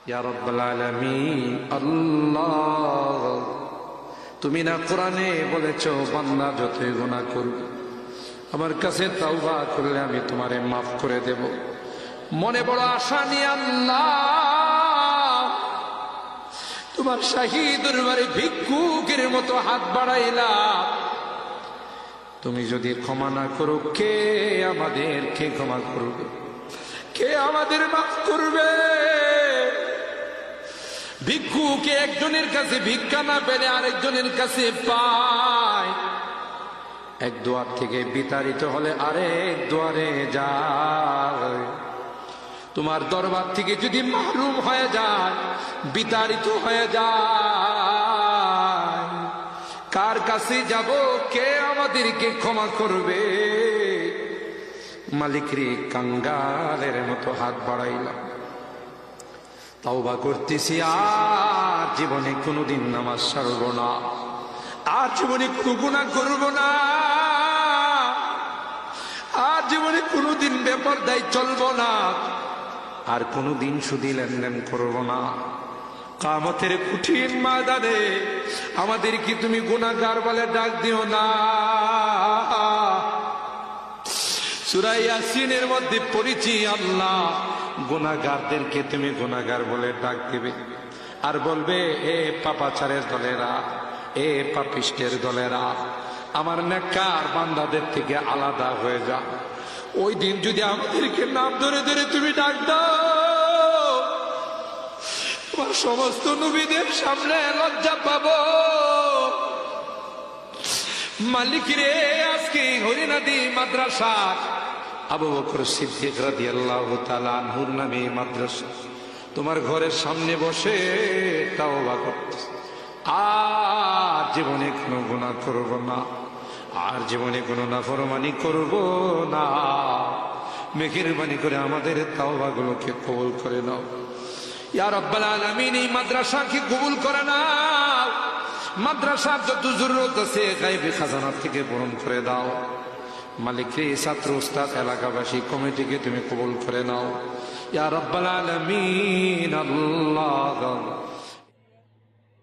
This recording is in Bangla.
ইয়া রাব্বাল আলামিন। আল্লাহ, তুমি না কোরআনে বলেছো বান্দা যতই গুনাহ করবে আমার কাছে তাওবা করলে আমি তোমারে মাফ করে দেব। মনে বড় আশা নিয়ে আল্লাহ তোমার শাহী দরবারে ভিক্ষুকের মতো হাত বাড়াইলাম। তুমি যদি ক্ষমা না করো, কে আমাদেরকে ক্ষমা করবে? কে আমাদের মাফ করবে? ভিক্ষুকে একজনের কাছে ভিক্ষা না পেলে আরেকজনের কাছে পায়। এক দুয়ার থেকে বিতাড়িত হলে আরেক দুয়ারে যায়। তোমার দরবার থেকে যদি মাহরুম হয়ে যায়, বিতাড়িত হয়ে যায়, কার কাছে যাব? কে আমাদেরকে ক্ষমা করবে? মালিক রে, কাঙ্গালের মতো হাত বাড়াইলাম, তাওবা করতেছি, আর জীবনে কোনোদিন নামাজ ছাড়ব না, আর জীবনে কোনো গুনাহ করব না, আর জীবনে কোনোদিন বেপরদায় চলব না, আর কোনোদিন সুদী লেনদেন করব না। কিয়ামতের কঠিন ময়দানে আমাদেরকে তুমি গুনাহগার বলে ডাক দিও না। সূরা ইয়াসিনের মধ্যে পড়েছি, আল্লাহ গুনাহগারদেরকে তুমি গুনাহগার বলে ডাক দিবে, আর বলবে, এ পাপাচারের দলেরা, এ পাপিষ্টের দলেরা, আমার নেককার বান্দাদের থেকে আলাদা হয়ে যা। ওই দিন যদি আমাদেরকে নাম ধরে ধরে তুমি ডাক দাও, তোমার সমস্ত নবীদের সামনে লজ্জা পাবো। মালিক রে, আজকে হরিনাদি মাদ্রাসা আবু বকর সিদ্দিক রাদিয়াল্লাহু তাআলা আনহুর নামে মাদ্রাসা তোমার ঘরের সামনে বসে তাওবা করতেছি, আর জীবনে কোনো গুনাহ করব না, আর জীবনে কোনো নাফরমানি করব না। মেহেরবানি করে আমাদের তাওবাগুলোকে কবুল করে নাও ইয়া রাব্বাল আলামিন। এই মাদ্রাসাকে কবুল করে নাও, মাদ্রাসার যত জরুরত আছে গায়বী খাজানা থেকে পূরণ করে দাও। মালিক রে, ছাত্র উস্তাদ এলাকাবাসী কমিটিকে তুমি কবুল করে নাও ইয়া রাব্বাল আলামিন। আল্লাহ